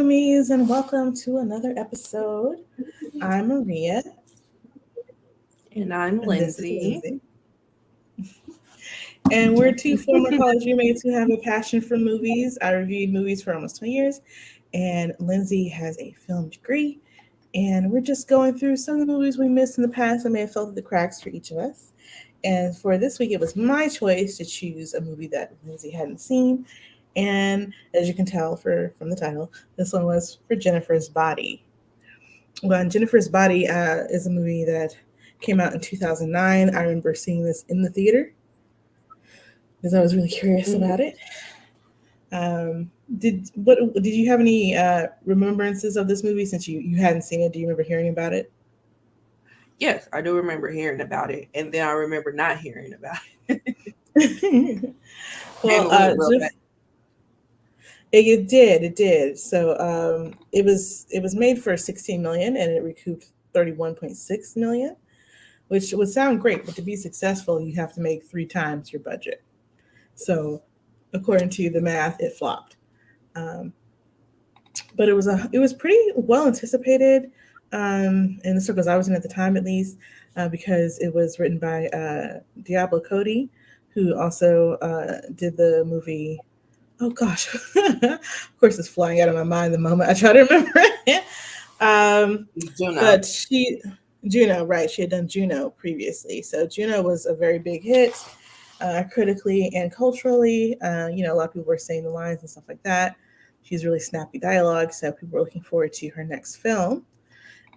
Roomies, and welcome to another episode. I'm Maria, And I'm and this is Lindsay. Lindsay. And we're two former college roommates who have a passion for movies. I reviewed movies for almost 20 years, and Lindsay has a film degree. And we're just going through some of the movies we missed in the past that may have fell through the cracks for each of us. And for this week, it was my choice to choose a movie that Lindsay hadn't seen. And as you can tell from the title, this one was for Jennifer's Body. Well, Jennifer's Body is a movie that came out in 2009. I remember seeing this in the theater because I was really curious Mhm. about it. Did you have any remembrances of this movie since you hadn't seen it? Do you remember hearing about it? Yes, I do remember hearing about it, and then I remember not hearing about it. And Well, it went real bad. it did. So it was made for 16 million and it recouped 31.6 million, which would sound great, but to be successful, you have to make three times your budget. So, according to the math, it flopped. Um, but it was pretty well anticipated in the circles I was in at the time, at least, because it was written by Diablo Cody, who also did the movie. Oh gosh, of course, it's flying out of my mind the moment I try to remember it. Um, Juno. but Juno, right? She had done Juno previously, so Juno was a very big hit, critically and culturally. A lot of people were saying the lines and stuff like that. She's really snappy dialogue, so people were looking forward to her next film.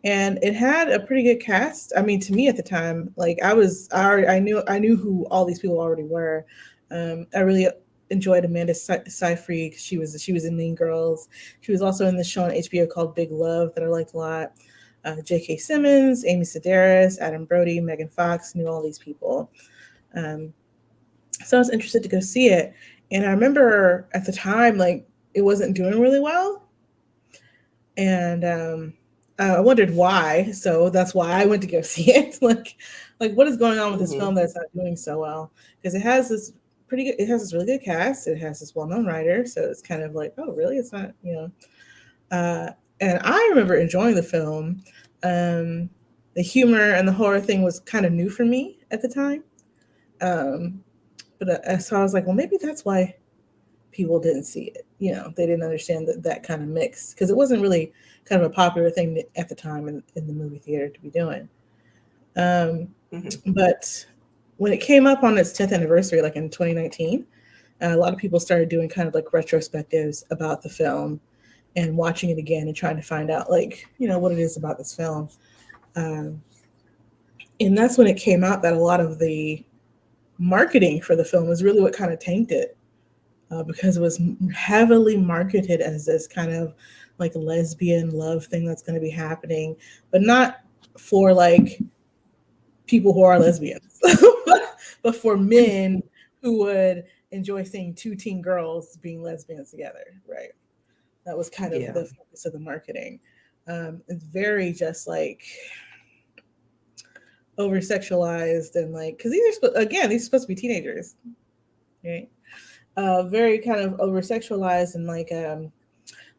And it had a pretty good cast. I mean, to me at the time, like I knew who all these people already were. I really enjoyed Amanda Seyfried. She was in Mean Girls. She was also in this show on HBO called Big Love that I liked a lot. J.K. Simmons, Amy Sedaris, Adam Brody, Megan Fox, knew all these people. Um, so I was interested to go see it. And I remember at the time, like, it wasn't doing really well. And I wondered why. So that's why I went to go see it. like what is going on with this Hmm. film that's not doing so well? Because it has this really good cast. It has this well-known writer. So it's kind of like, oh, really? It's not. And I remember enjoying the film. Um, the humor and the horror thing was kind of new for me at the time. Um, but so I was like, well, maybe that's why people didn't see it. They didn't understand that kind of mix because it wasn't really kind of a popular thing at the time in the movie theater to be doing. Um, Hmm. but when it came up on its 10th anniversary, like in 2019, a lot of people started doing kind of like retrospectives about the film and watching it again and trying to find out like what it is about this film. Um, and that's when it came out that a lot of the marketing for the film was really what kind of tanked it because it was heavily marketed as this kind of like lesbian love thing that's going to be happening, but not for like people who are lesbians, but for men who would enjoy seeing two teen girls being lesbians together, right? That was kind of Yeah. the focus of the marketing. It's very just like over sexualized and like because these are supposed to be teenagers, right? Very kind of over sexualized and like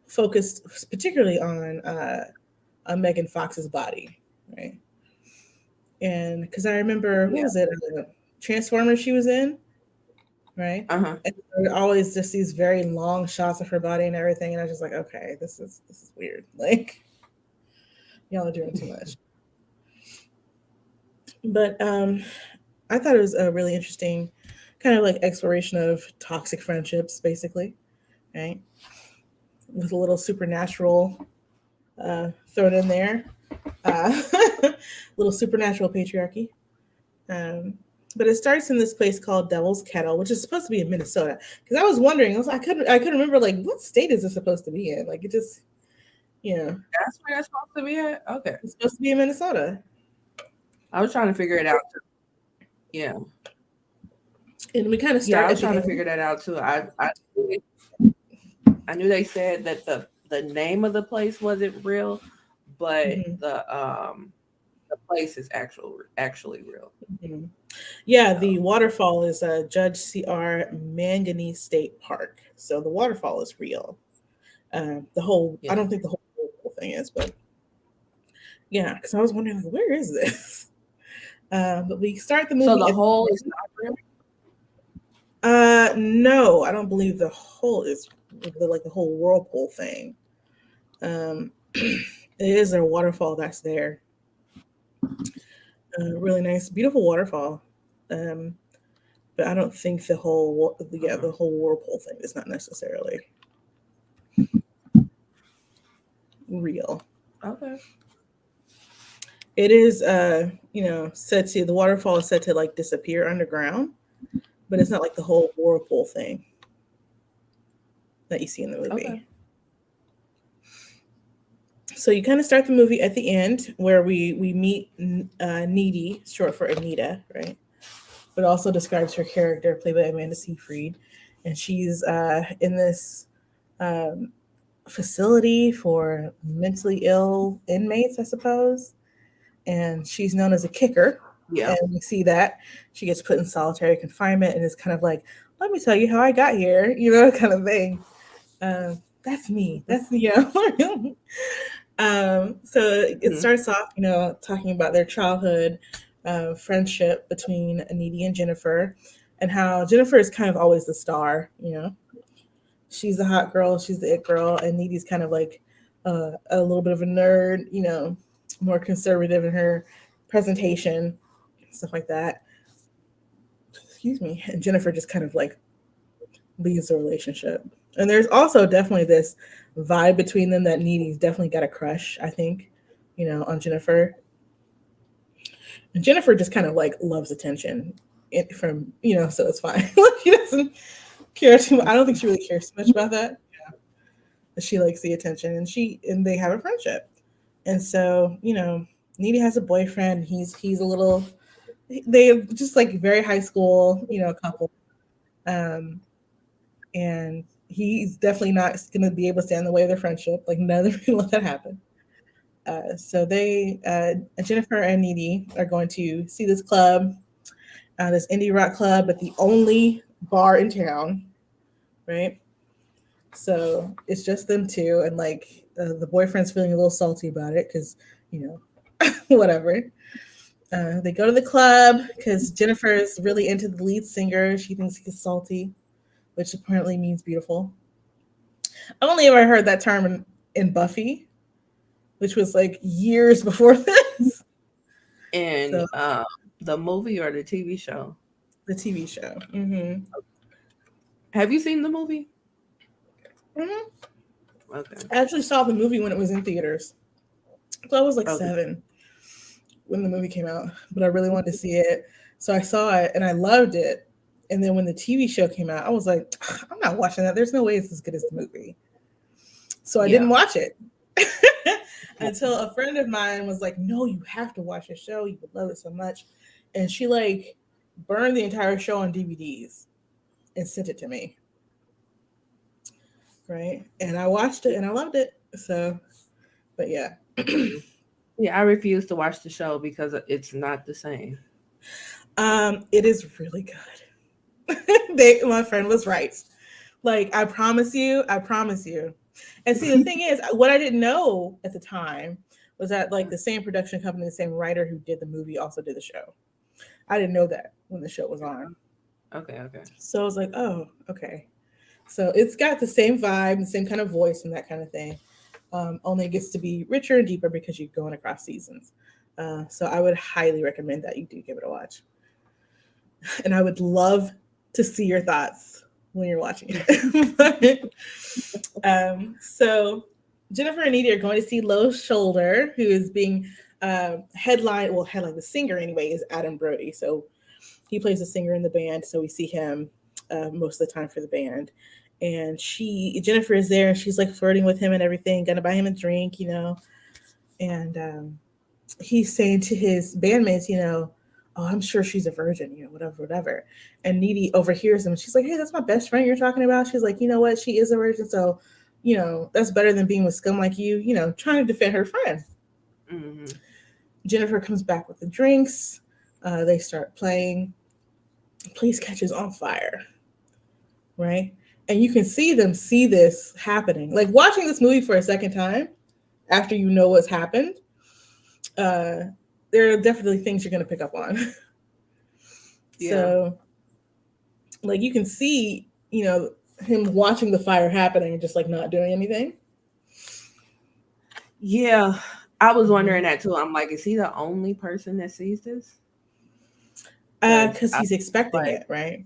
focused particularly on Megan Fox's body, right? And because I remember, what Yeah. was it, Transformers she was in, right? Uh huh. And there were always just these very long shots of her body and everything, and I was just like, okay, this is weird. Like, y'all are doing too much. But I thought it was a really interesting kind of like exploration of toxic friendships, basically, right? With a little supernatural thrown in there, uh, little supernatural patriarchy. Um, but it starts in this place called Devil's Kettle, which is supposed to be in Minnesota. Because I was wondering, I couldn't remember like what state is this supposed to be in? Like it just, you know, That's where that's supposed to be at. Okay. it's supposed to be in Minnesota. I was trying to figure it out too. Yeah. And we kind of Yeah, start I was at the trying to end. figure that out too. I knew they said that the name of the place wasn't real, but Hmm. the place is actually real. Hmm. Yeah, So the waterfall is Judge C.R. Manganese State Park. So the waterfall is real. The whole, I Yeah. don't think the whole thing is, but yeah, because I was wondering, like, where is this? But we start the So movie the at whole is not real. no, I don't believe the whole is the whole whirlpool thing. It is a waterfall that's there. Really nice, beautiful waterfall. Um, but I don't think Okay. the whole whirlpool thing is not necessarily real. Okay. It is, said to the waterfall is said to like disappear underground, but it's not like the whole whirlpool thing that you see in the Okay. movie. So you kind of start the movie at the end where we meet Needy, short for Anita, right? But also describes her character, played by Amanda Seyfried, and she's in this um, facility for mentally ill inmates, I suppose. And she's known as a kicker. Yeah. And we see that she gets put in solitary confinement and is kind of like, let me tell you how I got here, kind of thing. That's me. That's so it Mhm. starts off, talking about their childhood friendship between Needy and Jennifer, and how Jennifer is kind of always the star. She's the hot girl, she's the it girl, and Needy's kind of like a little bit of a nerd, more conservative in her presentation, stuff like that. Excuse me. And Jennifer just kind of like leads the relationship. And there's also definitely this vibe between them that Needy's definitely got a crush, I think, on Jennifer. And Jennifer just kind of like loves attention so it's fine. She doesn't care too much. I don't think she really cares too much about that. But she likes the attention, and they have a friendship. And so, Needy has a boyfriend. He's a little, they just like very high school, couple. Um, and he's definitely not going to be able to stand in the way of their friendship. Like none of them can let that happen. So Jennifer and Needy are going to see this club, this indie rock club, but the only bar in town, right? So it's just them two, and like the boyfriend's feeling a little salty about it because whatever. They go to the club because Jennifer is really into the lead singer. She thinks he's salty, which apparently means beautiful. I only ever heard that term in Buffy, which was like years before this. And So the movie or the TV show? the TV show. Hmm. Have you seen the movie? Hmm. Okay. I actually saw the movie when it was in theaters. So I was like Okay. 7 when the movie came out, but I really wanted to see it. So I saw it and I loved it. And then when the TV show came out, I was like, I'm not watching that. There's no way it's as good as the movie. So I didn't Yeah. watch it until a friend of mine was like, no, you have to watch the show. You would love it so much. And she like burned the entire show on DVDs and sent it to me. Right. And I watched it and I loved it. So, but yeah. Yeah, I refuse to watch the show because it's not the same. It is really good. My friend was right. Like, I promise you. And see, the thing is, what I didn't know at the time was that like the same production company, the same writer who did the movie also did the show. I didn't know that when the show was on. Okay, okay. So I was like, oh, okay. So it's got the same vibe, the same kind of voice and that kind of thing. Only it gets to be richer and deeper because you're going across seasons. So I would highly recommend that you do give it a watch. And I would love to see your thoughts when you're watching it. So Jennifer and Edie are going to see Low Shoulder, who is being headline the singer anyway is Adam Brody. So he plays a singer in the band, so we see him most of the time for the band. And Jennifer is there, and she's like flirting with him and everything, gonna buy him a drink, and he's saying to his bandmates, oh, I'm sure she's a virgin, whatever, whatever. And Needy overhears him. She's like, hey, that's my best friend you're talking about. She's like, you know what? She is a virgin. So, that's better than being with scum like you, trying to defend her friend. Hmm. Jennifer comes back with the drinks. They start playing. The place catches on fire, right? And you can see them see this happening. Like watching this movie for a second time after you know what's happened, uh, there are definitely things you're going to pick up on. Yeah. So, like, you can see, him watching the fire happening and just like not doing anything. Yeah. I was Mm-hmm. wondering that too. I'm like, is he the only person that sees this? Because Because I he's expecting like, it, right?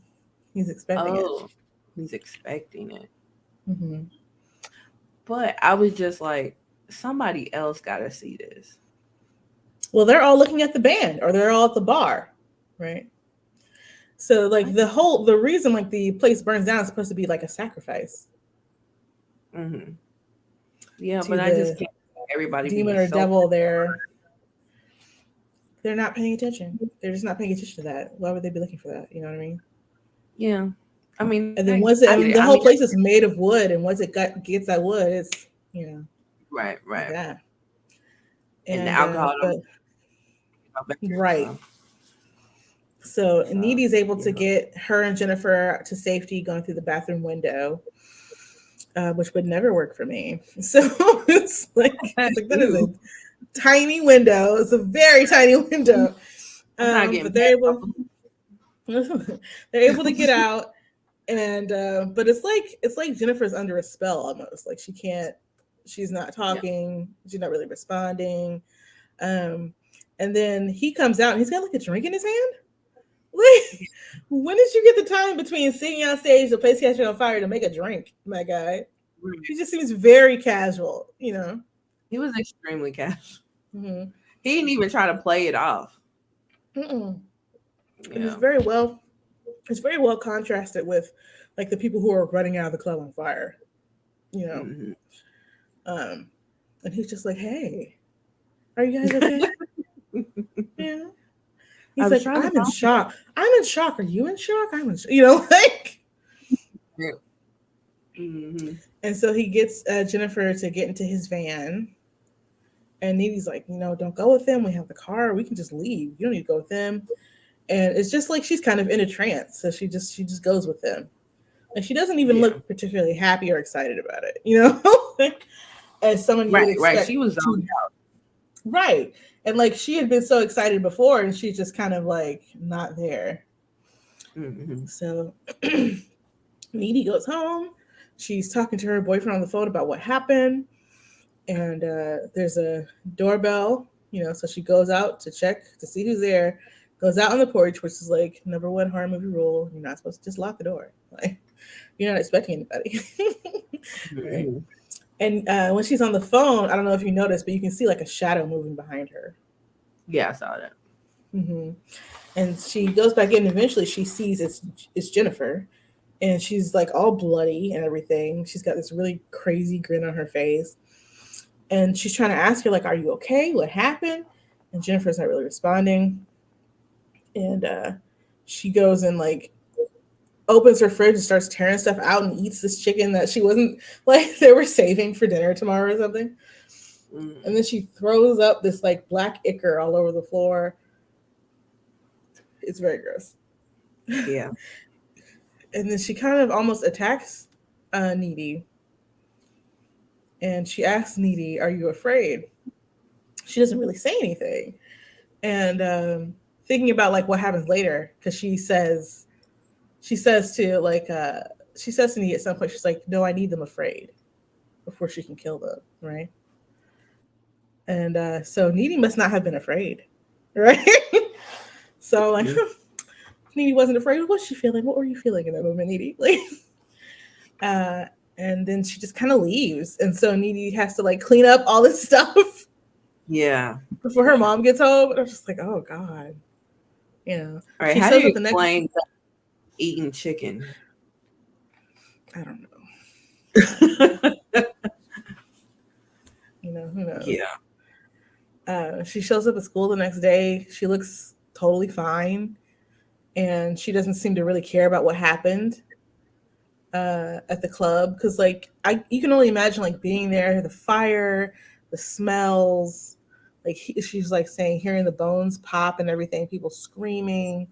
He's expecting it. oh, he's expecting it. Mm-hmm. But I was just like, somebody else got to see this. Well, they're all looking at the band, or they're all at the bar, right? So, like, I, the reason like the place burns down is supposed to be like a sacrifice mm-hmm. Yeah, to but I just the can't. Everybody demon being or so. devil there. They're not paying attention. They're just not paying attention to that. Why would they be looking for that? You know what I mean? Yeah. I mean, And then I once it, get I it. mean, I the mean, whole place is made of wood, and once gets that wood, it's right, like right. that. And the And alcohol don't but go back. right, So, so so Needy's able to yeah. get her and Jennifer to safety going through the bathroom window, which would never work for me. So it's like that is a Ew. tiny window. It's a very tiny window. I'm not getting But past they're off able they're able to get out, and but it's like Jennifer's under a spell almost. Like she's not Yeah. talking, she's not really responding. Um, and then he comes out and he's got like a drink in his hand. Like, when did you get the time between singing on stage, the place catching on fire to make a drink, my guy? Right. He just seems very casual. He was extremely cash. Mm-hmm. He didn't even try to play it off. Mm-mm. And Yeah. it's very well contrasted with like the people who are running out of the club on fire, you know. Hmm. Um, and he's just like, "Hey, are you guys okay?" Yeah. I He's was like, trying to "I'm in calm shock. I'm in shock. Are you in shock? I'm in, like." down. Hmm. And so he gets Jennifer to get into his van, and Needy's like, "Don't go with them. We have the car. We can just leave. You don't need to go with them." And it's just like she's kind of in a trance, so she just goes with them, and she doesn't even Yeah. look particularly happy or excited about it. As someone you would Right. Right. expect She was to. zoned out. Right. And like she had been so excited before, and she's just kind of like not there. Hmm. So Needy goes home. She's talking to her boyfriend on the phone about what happened. And there's a doorbell. So she goes out to check to see who's there. Goes out on the porch, which is like number one horror movie rule. You're not supposed to just lock the door. Like, you're not expecting anybody. Right. Hmm. And when she's on the phone, I don't know if you noticed, but you can see like a shadow moving behind her. Yeah, I saw that. Hmm. And she goes back in. And eventually, she sees it's Jennifer, and she's like all bloody and everything. She's got this really crazy grin on her face, and she's trying to ask her like, "Are you okay? What happened?" And Jennifer's not really responding. And she goes and like opens her fridge and starts tearing stuff out and eats this chicken that she wasn't like they were saving for dinner tomorrow or something. And Mm. then she throws up this like black ichor all over the floor. It's very gross. Yeah. And then she kind of almost attacks Needy, and she asks Needy, "Are you afraid?" She doesn't really say anything. And thinking about like what happens later, because she says to like she says to Needy at some point, she's like, "No, I need them afraid before she can kill them," right? And so Needy must not have been afraid, right? So like Mhm. Needy wasn't afraid. What's she feeling? What were you feeling in that moment, Needy? Like, uh, and then she just kind of leaves, and so Needy has to like clean up all this stuff Yeah. before her mom gets home. And I'm just like, oh god, All right. She How do shows you up the next. explain eating chicken? I don't know. Who knows? Yeah. She shows up at school the next day. She looks totally fine, and she doesn't seem to really care about what happened at the club, because like you can only imagine like being there, the fire, the smells, like she's like saying hearing the bones pop and everything, people screaming,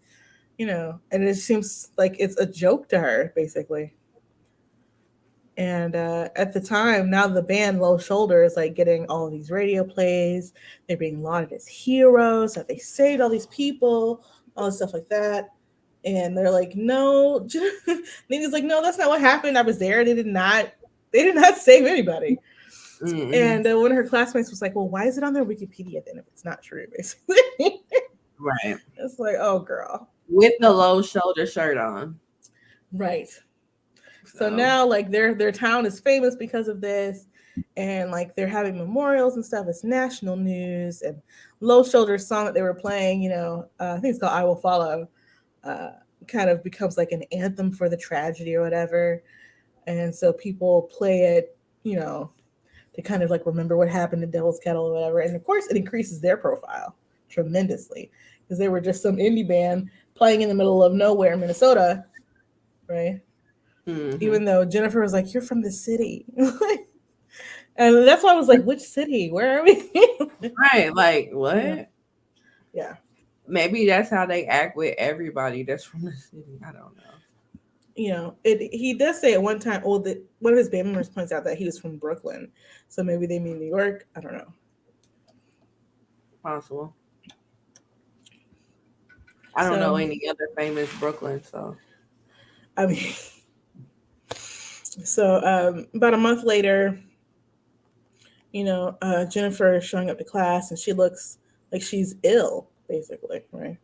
and it seems like it's a joke to her basically. And at the time, now the band Low Shoulder is like getting all of these radio plays. They're being lauded as heroes, that they saved all these people, all this stuff like that. And they're like, no. Nina's like, no, that's not what happened. I was there. They did not save anybody. Mm-mm. And one of her classmates was like, well, why is it on their Wikipedia then if it's not true, basically? Right. It's like, oh, girl. With the low shoulder shirt on. Right. So So, now, like, their town is famous because of this, and like they're having memorials and stuff. It's national news. And Low Shoulder's song that they were playing, I think it's called "I Will Follow," uh, kind of becomes like an anthem for the tragedy or whatever. And so people play it, to kind of like remember what happened in Devil's Kettle or whatever. And of course, it increases their profile tremendously because they were just some indie band playing in the middle of nowhere in Minnesota, right? mm-hmm. Even though Jennifer was like, "You're from the city," and that's why I was like, "Which city? Where are we?" Right. Like, Yeah, what? yeah. Maybe that's how they act with everybody that's from the city. I don't know. He does say at one time. Well, one of his band members points out that he was from Brooklyn, so maybe they mean New York. I don't know. Possible. I don't know So any other famous Brooklyn, so. I mean, so about a month later, Jennifer is showing up to class, and she looks like she's ill, basically, right?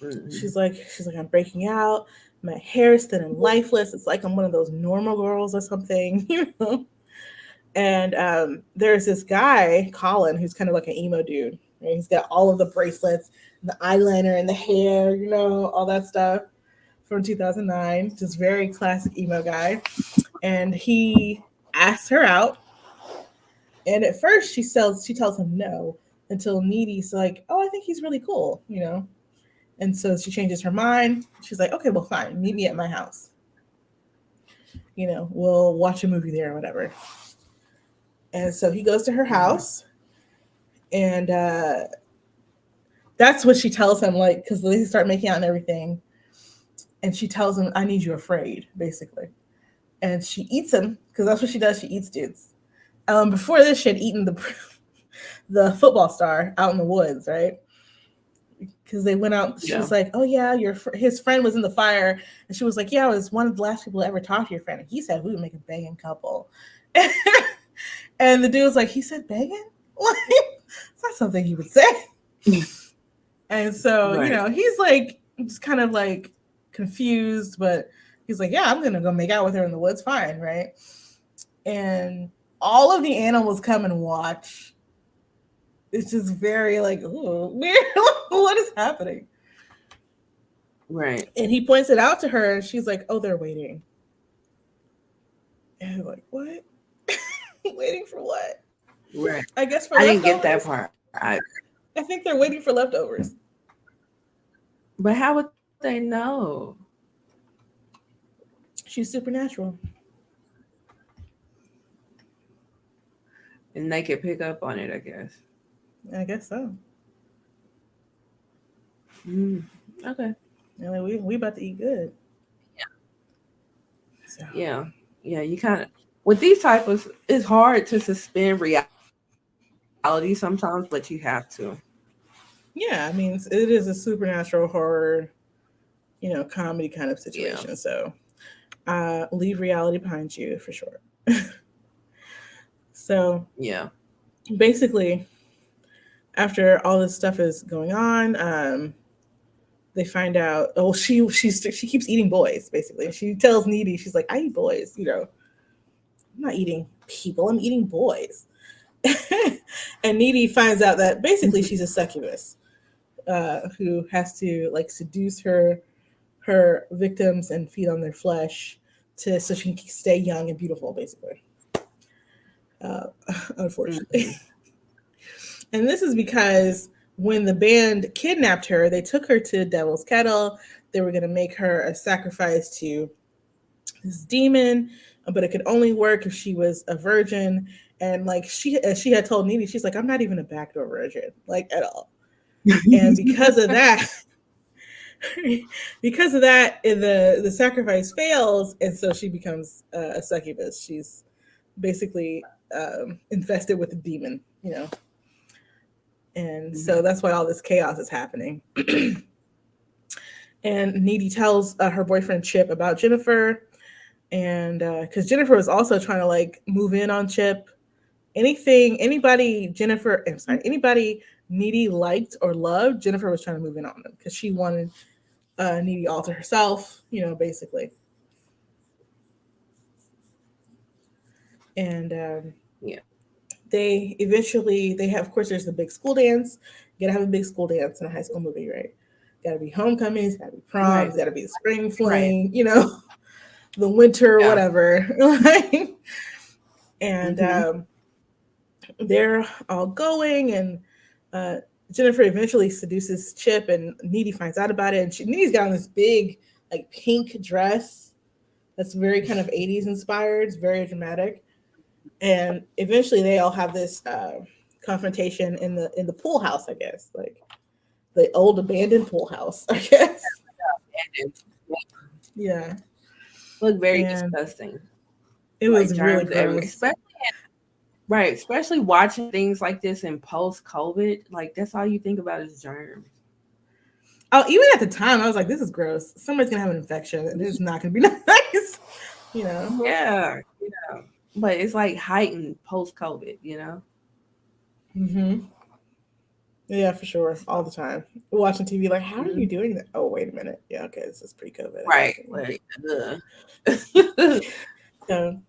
Mm-hmm. She's like, I'm breaking out. My hair is thin and lifeless. It's like I'm one of those normal girls or something, And there's this guy, Colin, who's kind of like an emo dude. Right? He's got all of the bracelets, and the eyeliner, and the hair, all that stuff from 2009. Just very classic emo guy. And he asks her out. And at first, she tells him no until Needy's like, oh, I think he's really cool. And so she changes her mind. She's like, okay, well, fine. Meet me at my house. We'll watch a movie there or whatever. And so he goes to her Mm-hmm. house, and that's what she tells him, like, because they start making out and everything. And she tells him, I need you afraid, basically. And she eats him, because that's what she does. She eats dudes. Before this, she had eaten the football star out in the woods, right? Because they went out. She Yeah. was like, "Oh yeah, his friend was in the fire," and she was like, "Yeah, I was one of the last people to ever talk to your friend." And he said we would make a banging couple. And the dude was like, "He said banging? It's not something he would say." And so Right. he's like just kind of like confused, but he's like, "Yeah, I'm gonna go make out with her in the woods, fine, right?" And all of the animals come and watch. It's just very like, ooh, weird. What is happening? Right. And he points it out to her, and she's like, "Oh, they're waiting." And I'm like, "What? Waiting for what? Right. I guess for I didn't get that leftovers. part. I think they're waiting for leftovers." But how would they know? She's supernatural. And they could pick up on it, I guess. I guess so. Mm. Okay. And like, we about to eat good. So Yeah. Yeah. You kind of, with these type of, it's hard to suspend reality sometimes, but you have to. yeah, I mean, it is a supernatural horror, comedy kind of Yeah. situation. So leave reality behind you for sure. So Yeah. basically, after all this stuff is going on, they find out. Oh, she keeps eating boys. Basically, she tells Needy, she's like, "I eat boys. I'm not eating people. I'm eating boys." And Needy finds out that basically she's a succubus who has to like seduce her victims and feed on their flesh so she can stay young and beautiful, basically. Uh, Unfortunately. Mm-hmm. And this is because when the band kidnapped her, they took her to Devil's Kettle. They were going to make her a sacrifice to this demon, but it could only work if she was a virgin. And like she had told Needy, she's like, I'm not even a backdoor virgin, like at all. And because of that, Because of that, the sacrifice fails, and so she becomes a succubus. She's basically infested with a demon, and so Mhm. that's why all this chaos is happening. And Needy tells her boyfriend Chip about Jennifer, and because Jennifer was also trying to like move in on Chip. Anybody Needy liked or loved, Jennifer was trying to move in on them because she wanted Needy all to herself, basically. And Yeah. they have, of course, there's the big school dance. You gotta have a big school dance in a high school movie, right? Gotta be homecomings, gotta be proms, Right. gotta be the spring Right. fling, the winter, Yeah. whatever. And Mhm. they're all going, and uh, Jennifer eventually seduces Chip, and Needy finds out about it. And Needy's got on this big, like, pink dress that's very kind of 80s inspired. It's very dramatic. And eventually they all have this confrontation in the pool house, I guess, like the old abandoned pool house, I guess. And Yeah, look very and disgusting. it Like was really germs everywhere. gross. Especially watching things like this in post COVID. Like that's all you think about is germs. Oh, even at the time, I was like, "This is gross. Somebody's gonna have an infection, and it's not gonna be nice." You know. Yeah. Yeah. But it's like heightened post COVID. Hmm. Yeah, for sure, all the time. Watching TV, like, how are you Mhm. doing that? Oh, wait a minute. Yeah, okay, this is pre-COVID. I Right. got you. Like, So,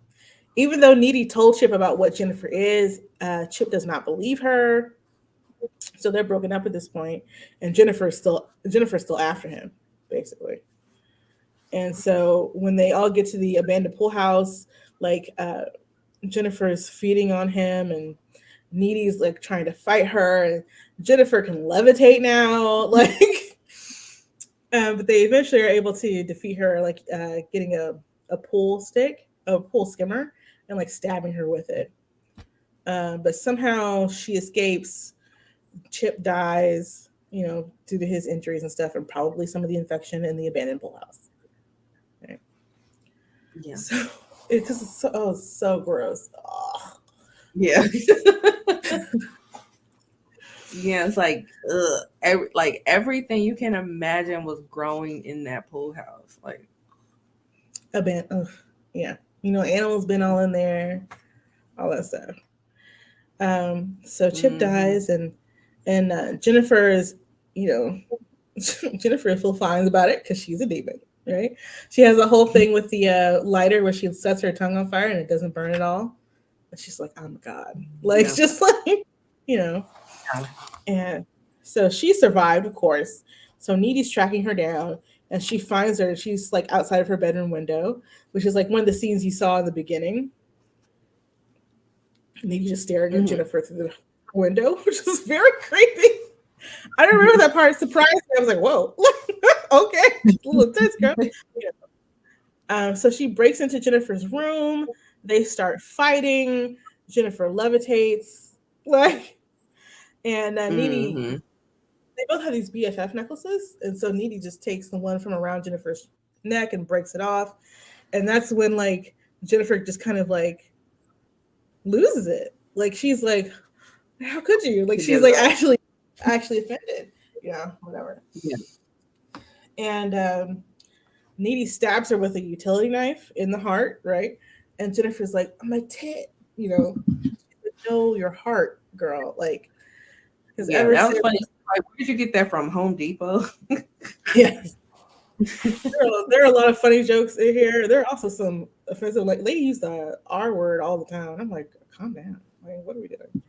even though Needy told Chip about what Jennifer is, Chip does not believe her. So they're broken up at this point, and Jennifer's still after him, basically. And so when they all get to the abandoned pool house, like Jennifer's feeding on him, and Needy's like trying to fight her, and Jennifer can levitate now, like. But they eventually are able to defeat her, like getting a pool stick, a pool skimmer, and like stabbing her with it. But somehow she escapes. Chip dies, due to his injuries and stuff, and probably some of the infection in the abandoned pool house. Right? yeah. So it's so gross. Oh. Yeah. Yeah, it's like like everything you can imagine was growing in that pool house. Like, Yeah, animals been all in there, all that stuff. So Chip hmm dies, and Jennifer is, you know, Jennifer feels fine about it because she's a demon, right? She has a whole thing with the lighter where she sets her tongue on fire and it doesn't burn at all. And she's like, "I'm a god," like yeah, just like you know. yeah. And so she survived, of course. So Needy's tracking her down, and she finds her. She's like outside of her bedroom window, which is like one of the scenes you saw in the beginning. Needy just staring at hmm Jennifer through the window, which is very creepy. I don't remember that part. It surprised me. I was like, "Whoa, okay, a little intense, girl." Yeah. So she breaks into Jennifer's room. They start fighting. Jennifer levitates, like, and Needy. hmm They both have these BFF necklaces, and so Needy just takes the one from around Jennifer's neck and breaks it off, and that's when like Jennifer just kind of like loses it. Like she's like, "How could you?" Like She she's gives like up. actually offended, whatever. Yeah. And Needy stabs her with a utility knife in the heart, right? And Jennifer's like, "My tit," you know. No, your heart, girl. Like, because Yeah, ever that was since, funny. Like, where did you get that from? Home Depot. yeah, there are a lot of funny jokes in here. There are also some offensive. Like they use the R word all the time. I'm like, calm down. Like, what are we doing?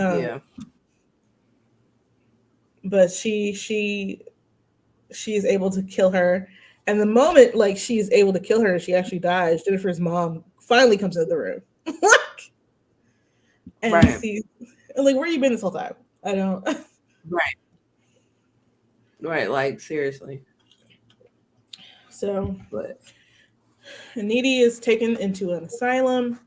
Um, Yeah. but she's able to kill her, and the moment like she's able to kill her, she actually dies. Jennifer's mom finally comes into the room, like, and Right. sees, like, where you been this whole time? I don't. Right. Right. Like seriously. So But Needy is taken into an asylum,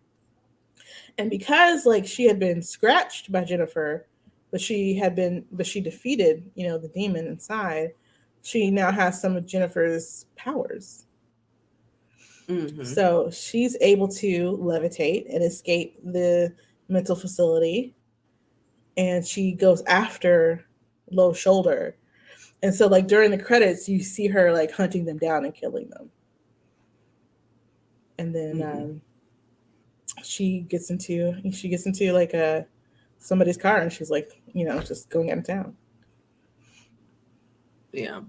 and because like she had been scratched by Jennifer, but she defeated the demon inside. she now has some of Jennifer's powers. Mm-hmm. So she's able to levitate and escape the mental facility, and she goes after Low Shoulder. And so, like during the credits, you see her like hunting them down and killing them. And then Mm-hmm. she gets into like a somebody's car, and she's like, just going out of town. Yeah.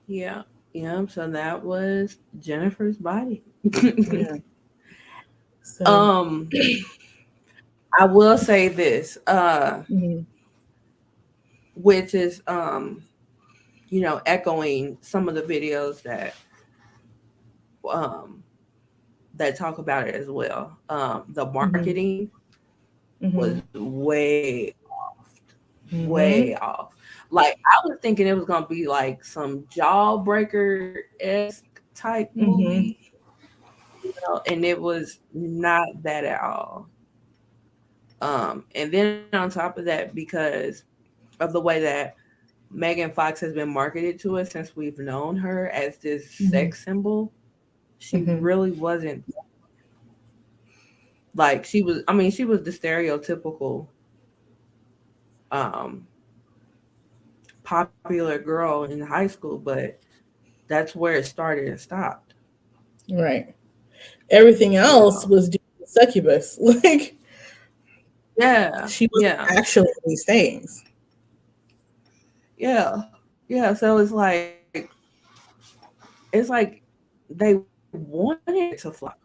Yeah. Yeah. So that was Jennifer's Body. Yeah. So. um, I will say this, Mhm. which is echoing some of the videos um that talk about it as well. The Mhm. marketing was Mhm. way Mhm. off. Like I was thinking it was gonna be like some Jawbreaker esque type Mhm. movie, and it was not that at all. And then on top of that, because of the way that Megan Fox has been marketed to us since we've known her as this Mhm. sex symbol, she Mhm. really wasn't. Like she was, I mean, she was the stereotypical um popular girl in high school, but that's where it started and stopped. Right. Everything else Yeah. was due to succubus. Like Yeah. she wasn't Yeah. actually these things. Yeah. Yeah. So it's like they wanted it to flop.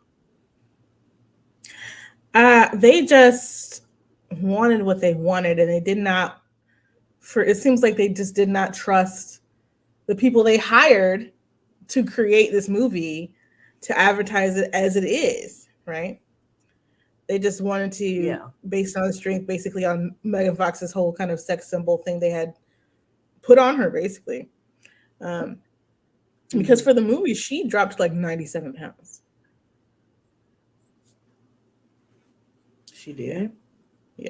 They just wanted what they wanted, and they did not. For it seems like they just did not trust the people they hired to create this movie to advertise it as it is. Right? They just wanted to, Yeah. based on the strength, basically on Megan Fox's whole kind of sex symbol thing they had put on her, basically. Um, because Hmm. for the movie, she dropped like 97 pounds. She Yeah, did. yeah,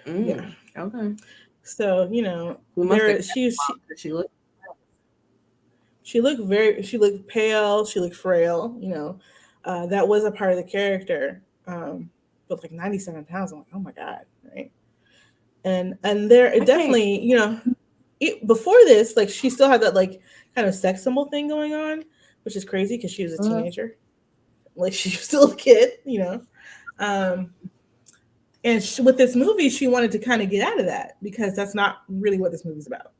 yeah. Okay. So We must have there kept she looked. she looked pale, she looked frail. That was a part of the character. But like 97 pounds, I'm like, oh my god, right? And there I it can't. definitely before this, like she still had that like kind of sex symbol thing going on, which is crazy because she was a teenager, like she was still a kid. Um, and with this movie, she wanted to kind of get out of that because that's not really what this movie's about.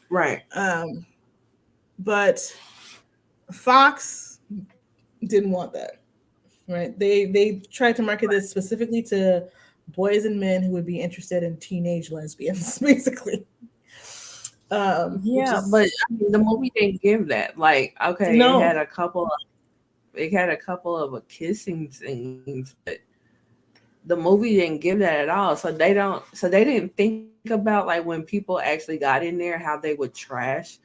Right. Um, but Fox didn't want that, right? They tried to market this specifically to boys and men who would be interested in teenage lesbians, basically. Which Yeah, but is I mean, the movie didn't give that. Like, okay, it no, had a couple of kissing scenes, but the movie didn't give that at all. So they didn't think about like when people actually got in there how they would trash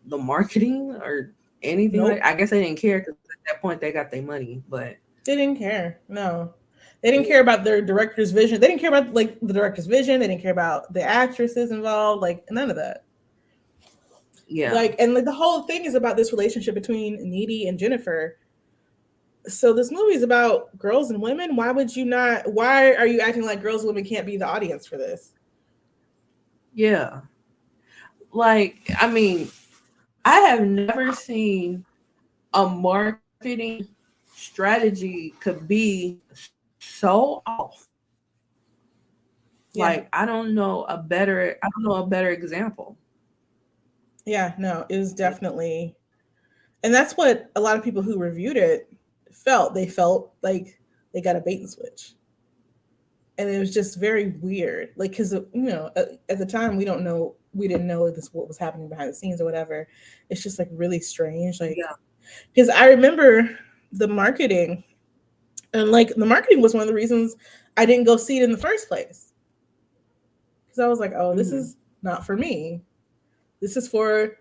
the marketing or anything like. nope. I guess they didn't care because at that point they got their money. But They didn't care. No. They didn't care about their director's vision. They didn't care about like the director's vision. They didn't care about the actresses involved. Like none of that. yeah, Like and like the whole thing is about this relationship between Needy and Jennifer. So this movie is about girls and women. Why would you not? Why are you acting like girls and women can't be the audience for this? yeah. Like, I mean, I have never seen a marketing strategy could be so off. Like, Yeah, I don't know a better example. yeah. No, it was definitely, and that's what a lot of people who reviewed it felt. They felt like they got a bait and switch, and it was just very weird. Like, because at the time we didn't know this what was happening behind the scenes or whatever. It's just like really strange. Like, Yeah. because I remember the marketing, and like the marketing was one of the reasons I didn't go see it in the first place. Because I was like, oh, this Hmm. is not for me. This is for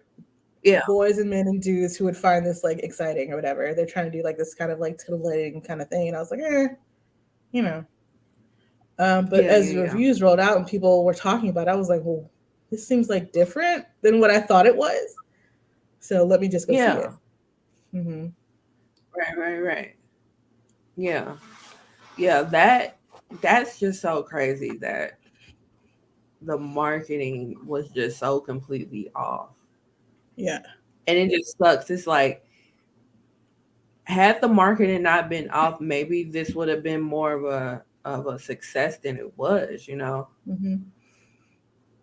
Yeah. boys and men and dudes who would find this like exciting or whatever. They're trying to do like this kind of like titillating kind of thing, and I was like, you know. But Yeah, as yeah, the yeah. reviews rolled out and people were talking about it, I was like, well, this seems like different than what I thought it was. So let me just go see it. Yeah. Hmm. Right, right, right. Yeah. Yeah, that's just so crazy that the marketing was just so completely off. Yeah. And it just sucks. It's like had the marketing not been off, maybe this would have been more of a success than it was, you know. Hmm.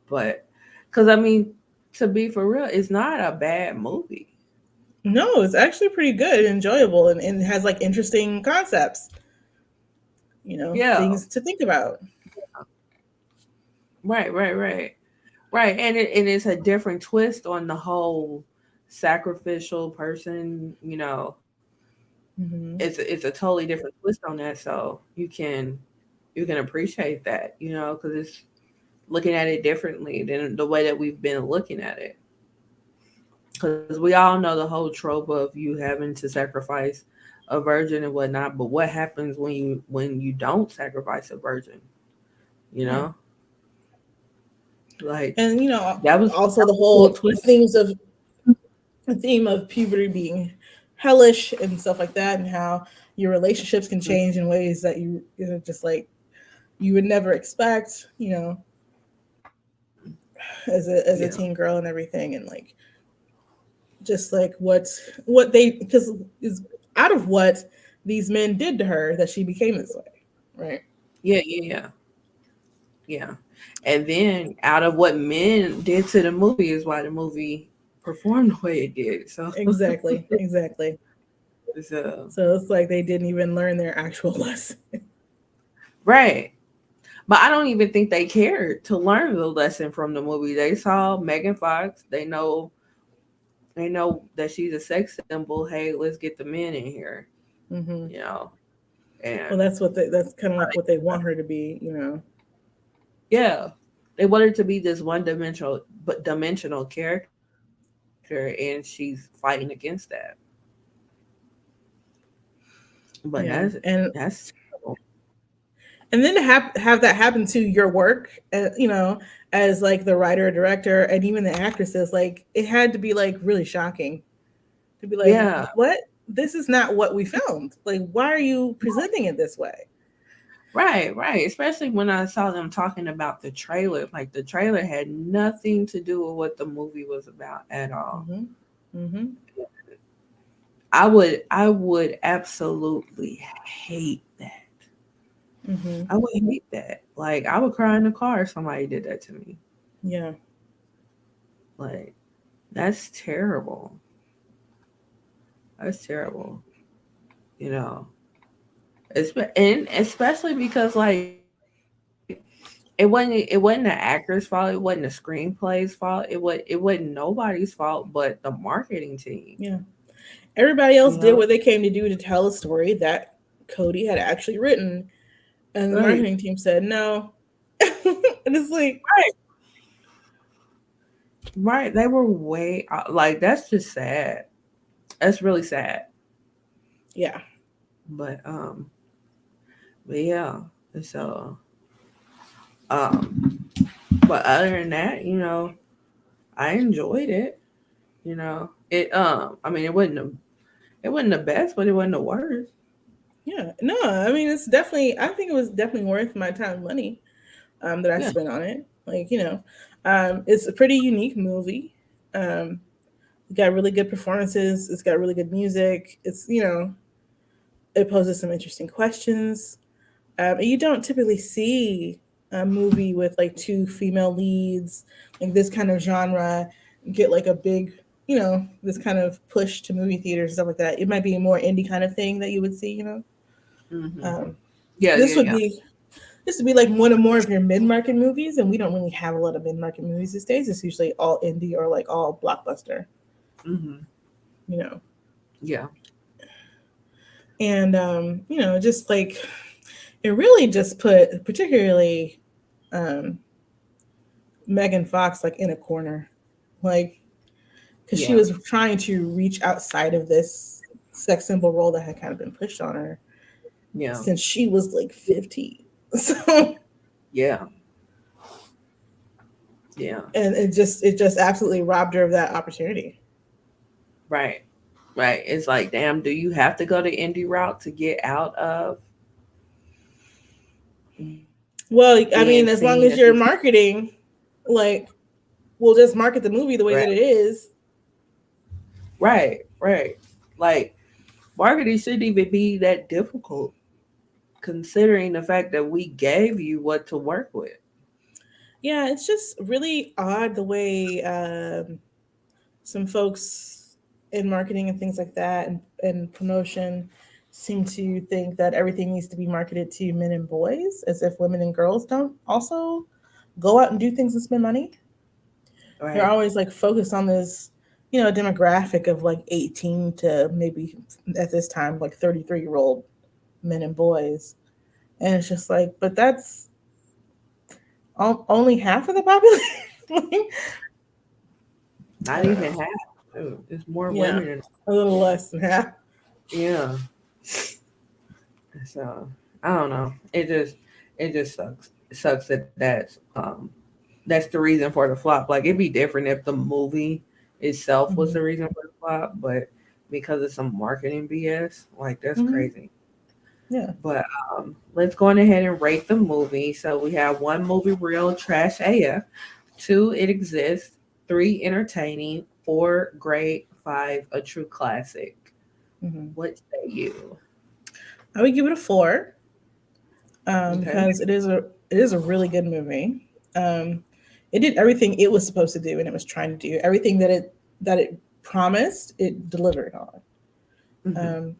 But because I mean, to be for real, it's not a bad movie. No, it's actually pretty good and enjoyable, and has like interesting concepts, Yeah, things to think about. right, right, right, right. And it's a different twist on the whole sacrificial person. You know, Hmm. it's a totally different twist on that. So you can appreciate that, you know, because it's looking at it differently than the way that we've been looking at it. Because we all know the whole trope of you having to sacrifice a virgin and whatnot, but what happens when you don't sacrifice a virgin? You Yeah. know, like And that also the was a little whole twist. themes of the theme of puberty being hellish and stuff like that, and how your relationships can change in ways that just like you would never expect, as a Yeah, teen girl and everything, and like just like what they because is out of what these men did to her that she became this way, right? yeah, yeah, yeah, yeah. And then out of what men did to the movie is why the movie performed the way it did. So Exactly, exactly. it's So it's like they didn't even learn their actual lesson. right. But I don't even think they cared to learn the lesson from the movie. They saw Megan Fox. They know that she's a sex symbol. Hey, let's get the men in here, Hmm. you know. And Well, that's kind of like what they want her to be. yeah, they want her to be this one dimensional but dimensional character, and she's fighting against that. But Yeah, that's terrible. and then to have that happen to your work, as like the writer, director, and even the actresses, like it had to be like really shocking to be like, Yeah, what? This is not what we filmed. Like, why are you presenting it this way? right, right. Especially when I saw them talking about the trailer. Like the trailer had nothing to do with what the movie was about at all. Hmm. Hmm. I would absolutely hate that. Hmm. I would hate that. Like I would cry in the car if somebody did that to me. Yeah. Like that's terrible. That's terrible. You know. And especially because like it wasn't the actor's fault, it wasn't the screenplay's fault, it wasn't nobody's fault but the marketing team. Yeah. Everybody You else know? did what they came to do to tell a story that Cody had actually written, and the Right. marketing team said no. And it's like, Right. Right. They were way like that's just sad. That's really sad. yeah. But yeah. So um but other than that, you know, I enjoyed it. You know. I mean it wasn't the best, but it wasn't the worst. Yeah. No, I mean, I think it was definitely worth my time and money that I Yeah. spent on it. Like, it's a pretty unique movie. Um, it got really good performances. It's got really good music. It poses some interesting questions. And you don't typically see a movie with like two female leads, like this kind of genre, get like a big, this kind of push to movie theaters and stuff like that. It might be a more indie kind of thing that you would see. Hmm. Um, Yeah, this yeah, would yeah. be this would be like one or more of your mid-market movies, and we don't really have a lot of mid-market movies these days. It's usually all indie or like all blockbuster, Hmm. you know. Yeah. And just like it really just put particularly um Megan Fox like in a corner, like because she Yeah. was trying to reach outside of this sex symbol role that had kind of been pushed on her Yeah. since she was like 15. So Yeah, yeah, And it just absolutely robbed her of that opportunity. right, right. It's like, damn, do you have to go the indie route to get out of Well, I being mean, as seen long as as this? you're marketing, like, we'll just market the movie the way Right, that it is. right, right. Like, marketing shouldn't even be that difficult, considering the fact that we gave you what to work with. Yeah, it's just really odd the way some folks in marketing and things like that and promotion seem to think that everything needs to be marketed to men and boys, as if women and girls don't also go out and do things and spend money. They're Right. always like focused on this, demographic of like 18 to maybe at this time like 33-year-old men and boys. And it's just like, but that's only half of the population. I Not don't even know. half. Dude, it's more Yeah, women than a little less than half. yeah. So I don't know. It just sucks. It sucks that that's the reason for the flop. Like it'd be different if the movie itself was Hmm. the reason for the flop, but because of some marketing BS, like that's Hmm. crazy. Yeah. But let's go on ahead and rate the movie. So we have one movie real trash AF, two it exists, three entertaining, four great, five a true classic. Hmm. What say you? I would give it a 4, Okay. because it is a really good movie. Um, it did everything it was supposed to do, and it was trying to do everything that it promised. It delivered on. Hmm. Um,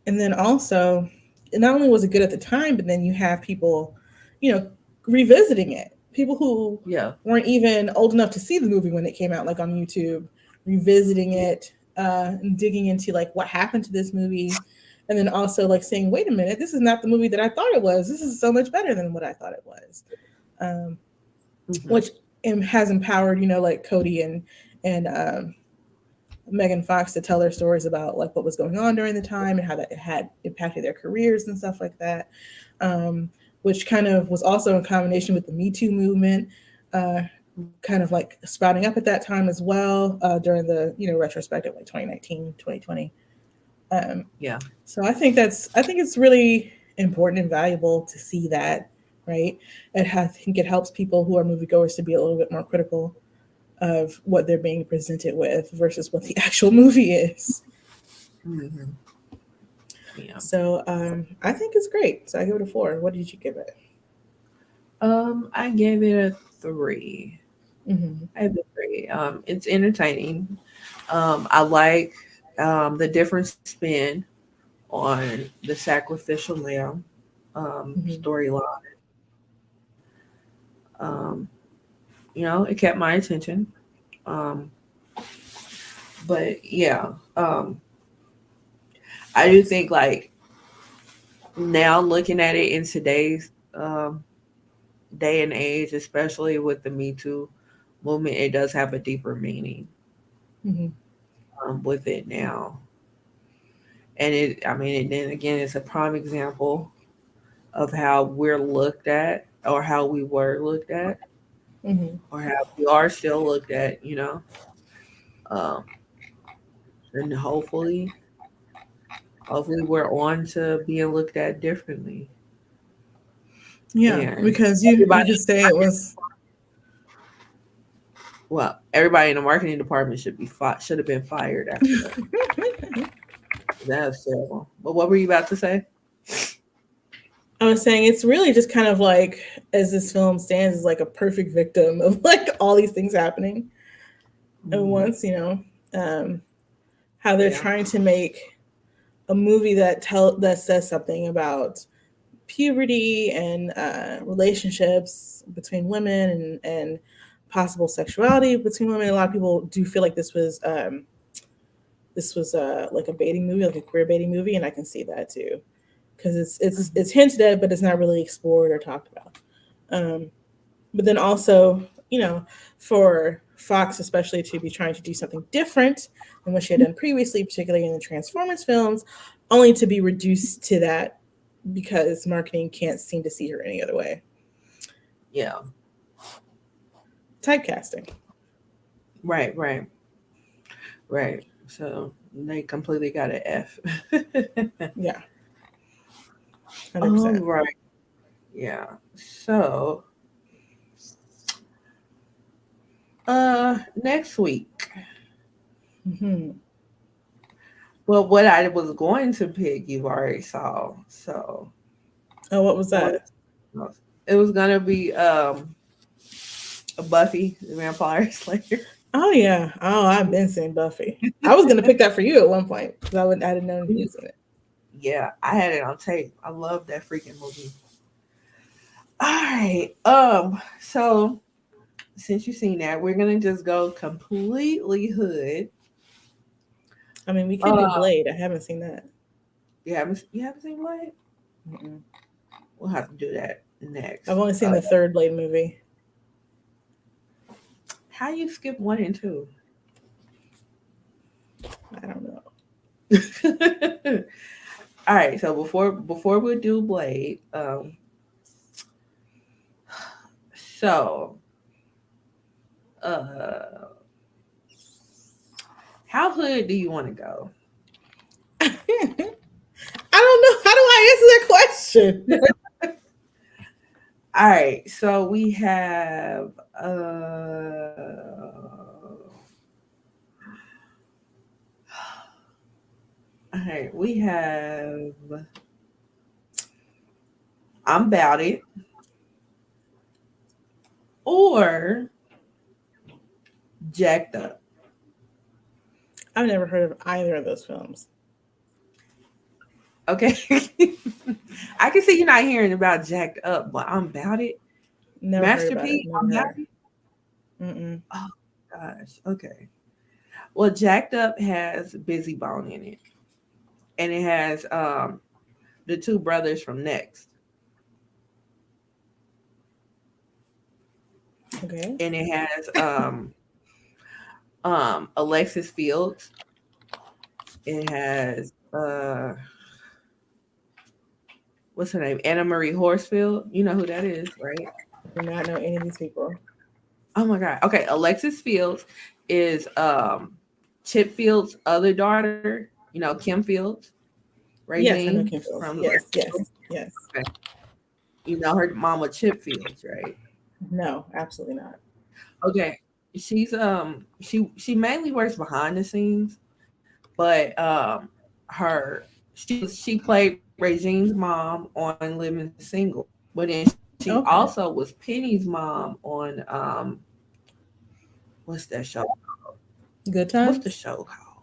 and then also, not only was it good at the time, but then you have people, you know, revisiting it. People who Yeah. weren't even old enough to see the movie when it came out, like on YouTube, revisiting it, and digging into like what happened to this movie, and then also like saying, "Wait a minute, this is not the movie that I thought it was. This is so much better than what I thought it was," um, Hmm. which has empowered, like Cody and Megan Fox to tell their stories about like what was going on during the time and how that it had impacted their careers and stuff like that. Um, which kind of was also in combination with the Me Too movement, uh, kind of like sprouting up at that time as well, during the retrospective like 2019, 2020. Um, Yeah. so I think it's really important and valuable to see that, right? I think it helps people who are moviegoers to be a little bit more critical of what they're being presented with versus what the actual movie is. Hmm. Yeah. So I think it's great. So I give it a 4. What did you give it? I gave it a three. Mm-hmm. I have a three. It's entertaining. I like the different spin on the sacrificial lamb Mm-hmm. storyline. It kept my attention. Um, but yeah, um, I do think like now looking at it in today's um, day and age, especially with the Me Too movement, it does have a deeper meaning Mm-hmm. with it now. And I mean, and then again, it's a prime example of how we're looked at, or how we were looked at, Mm-hmm. or how we are still looked at. Um, and hopefully, we're on to being looked at differently. Yeah, And because you everybody, could say it was. well, everybody in the marketing department should have been fired after that. That's terrible. But what were you about to say? I was saying it's really just kind of like, as this film stands, is like a perfect victim of like all these things happening at Hmm. once. Um, how they're Yeah. trying to make a movie that says something about puberty and relationships between women and possible sexuality between women. A lot of people do feel like this was like a baiting movie, like a queer baiting movie, and I can see that too because it's Hmm. hinted at, but it's not really explored or talked about. Um, but then also, you know, for Fox especially to be trying to do something different than what she had done previously, particularly in the Transformers films, only to be reduced to that because marketing can't seem to see her any other way. Yeah. Typecasting. Right. Right. Right. So they completely got an F. Yeah, 100%. All right. Yeah. So next week. Hmm. Well, what I was going to pick, you've already saw. So Oh, what was what that? it was gonna be a Buffy the Vampire Slayer. Oh yeah. Oh, I've been seeing Buffy. I was gonna pick that for you at one point because I didn't know you seen it. Yeah, I had it on tape. I love that freaking movie. All right. So since you've seen that, we're gonna just go completely hood. I mean, we could do Uh, Blade. I haven't seen that. you haven't seen Blade? Mm-mm. We'll have to do that next. I've only seen the third Blade movie. How you skip 1 and 2? I don't know. All right. So before we do Blade, so uh, how hood do you want to go? I don't know. How do I answer that question? All right. So we have all right, we have I'm About It or Jacked Up. I've never heard of either of those films. Okay. I can see you're not hearing about Jacked Up, but I'm About It. Never heard Master about it. P, Never I'm About heard. It. Mm-mm. Oh gosh. Okay. Well, Jacked Up has Busy Bone in it. And it has the two brothers from Next. Okay. And it has Alexis Fields. It has what's her name? Anna Marie Horsfield. You know who that is, right? Do not know any of these people. Oh my god. Okay, Alexis Fields is Chip Fields' other daughter. You know, Kim Fields, Yes, I know Regine Kim Fields. from Yes, yes, yes. okay. You know her mama Chip Fields, right? No, absolutely not. Okay. She mainly works behind the scenes, but her she played Regine's mom on Living Single, but then she also Okay. was Penny's mom on what's that show? Good What's the times. show called?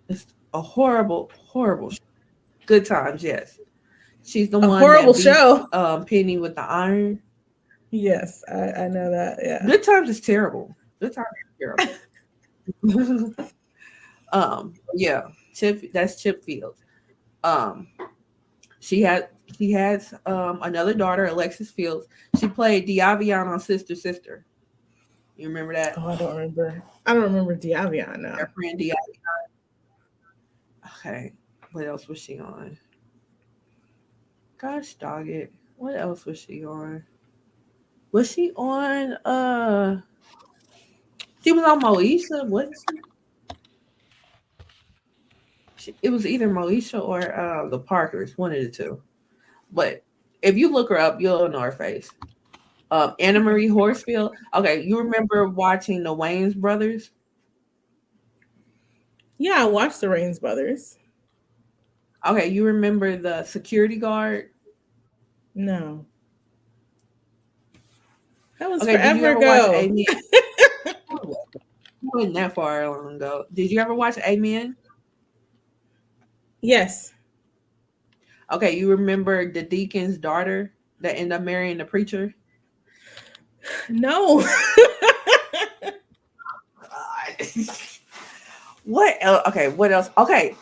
It's a horrible show. Good Times, yes. She's the A one horrible that beat show. Penny with the iron. Yes, I know that. Yeah. Good Times is terrible. Good Times is terrible. Yeah, that's Chip Fields. Um, she had she has another daughter, Alexis Fields. She played Diavion on Sister Sister. You remember that? Oh, I don't remember. I don't remember Diavion now. Their friend Diavion. Okay, what else was she on? Gosh dog it. What else was she on? Was she on she was on Moesha? What it was either Moesha or the Parkers, one of the two. But if you look her up, you'll know her face. Anna Marie Horsfield. Okay, you remember watching the Wayne's brothers? Yeah, I watched the Rains Brothers. Okay, you remember the security guard? No, that was Okay, did you forever ever watch ago. Amen? It wasn't that far long ago. Did you ever watch Amen? Yes. Okay, you remember the deacon's daughter that ended up marrying the preacher? No. God. What else? Okay, what else? Okay,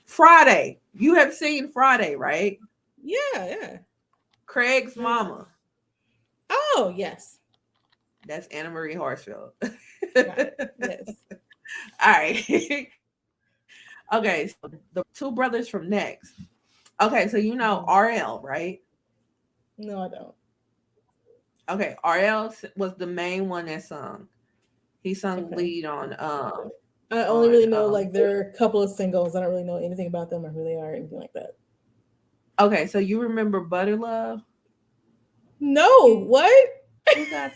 Friday. You have seen Friday, right? Yeah, yeah. Craig's Right. mama. Oh, yes. That's Anna Marie Horsfield. Got it. Yes. All right. Okay, so the two brothers from Next. Okay, so you know Mhm. RL, right? No, I don't. Okay, RL was the main one that sung. He sung Okay. lead I only really on know like there are a couple of singles. I don't really know anything about them or who they are or anything like that. Okay, so you remember Butter Love? No, You what? got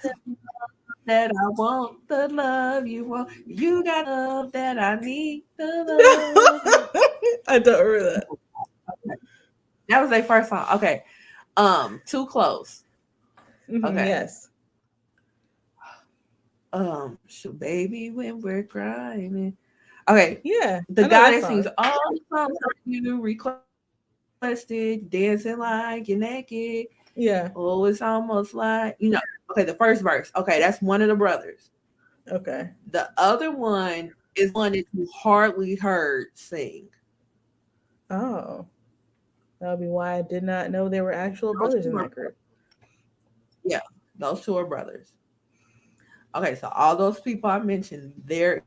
that I want the love you want. You got love that I need the love. I don't remember that. Okay. That was their first song. Okay. Too Close. Okay. Yes. So baby, when we're crying. Okay. Yeah, The I know guy that that sings song. all the songs that you requested, dancing like you're naked. Yeah. Oh, it's almost like. Okay, the first verse. Okay, that's one of the brothers. Okay. The other one is one that you hardly heard sing. Oh, that would be why I did not know there were actual Those brothers two in are that group. yeah, those two are brothers. Okay, so all those people I mentioned, they're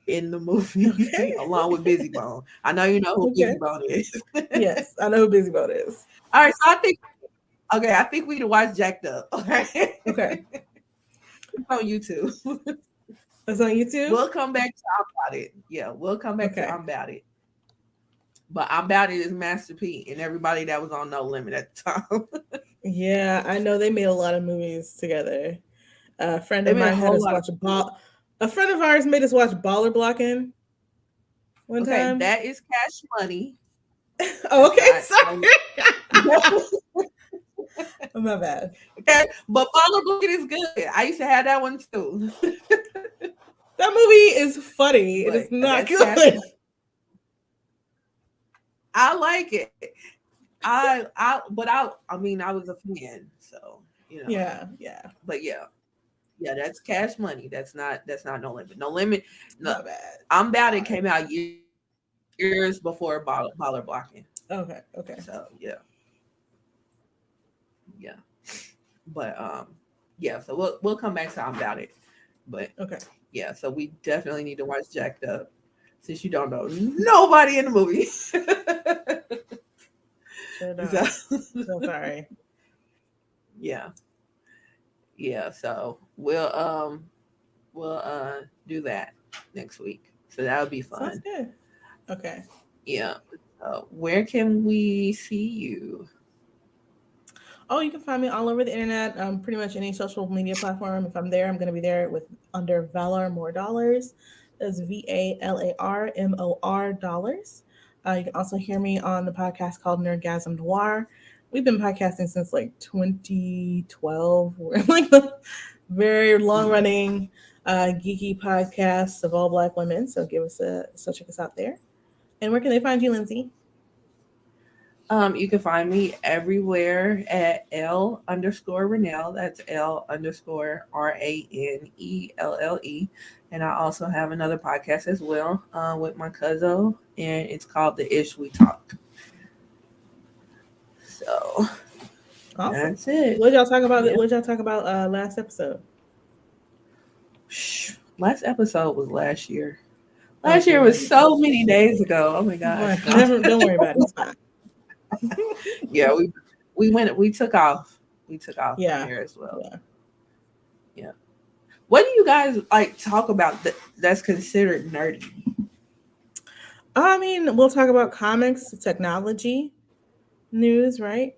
in the movie along with Busy Okay. Bone. I know you know who Busy Bone is. Okay. Yes, I know who Busy Boat is. All right, so I think we need to watch Jacked Up. Okay, Okay. it's on YouTube. It's on YouTube? We'll come back to I'm About It. Yeah, we'll come back to Okay. I'm About It. But I'm About It is Master P and everybody that was on No Limit at the time. Yeah, I know they made a lot of movies together. A friend They of made a mine had whole us lot of watch a ball. A friend of ours made us watch Baller Blocking one okay, time. that is Cash Money. Oh, That's okay. not no. Sorry. My bad. Okay, but Baller Bucket is good. I used to have that one too. That movie is funny. It But is yeah, not that's Cash good. Money. I like it. I was a fan, so Yeah, yeah. But yeah, that's Cash Money. That's not No Limit. No Limit. No, My bad. I'm About It Sorry. came out years before Baller Blocking. Okay, So okay, yeah. But yeah. So we'll come back to I'm About It. But okay. yeah, so we definitely need to watch Jacked Up since you don't know nobody in the movie. Sure don't. so So sorry. yeah, yeah. So we'll do that next week. So that would be Sounds fun. good. Okay. Yeah. Where can we see you? Oh, you can find me all over the internet. Pretty much any social media platform. If I'm there, I'm going to be there with under Valor More Dollars. That's VALARMOR dollars. You can also hear me on the podcast called Nerdgasm Noir. We've been podcasting since like 2012. We're like the very long Mhm. running geeky podcast of all Black women. So check us out there. And where can they find you, Lindsay? You can find me everywhere at L_Ranelle. That's L_RANELLE. And I also have another podcast as well with my cousin, and it's called The Ish We Talk. So Awesome. that's it. What y'all talk about? Yeah. What y'all talk about last episode? Last episode was last year. Last Okay, year yeah, was so many days ago. Oh my gosh. fine. No. Never. Don't worry about it. It's fine. Yeah, we took off. We took off from Yeah, there as well. yeah. Yeah. What do you guys like talk about that's considered nerdy? I mean, we'll talk about comics, technology, news, right?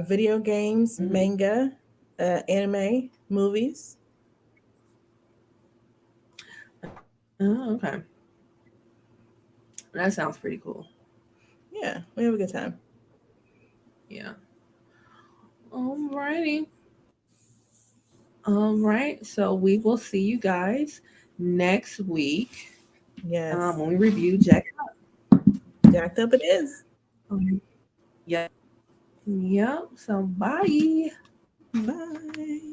Video games, Mhm. manga, anime, movies. Oh, okay. That sounds pretty cool. Yeah, we have a good time. Yeah. Alrighty. All right. So we will see you guys next week Yes, when we review Jack. jacked up it is. Yep. Yep. So bye. Bye.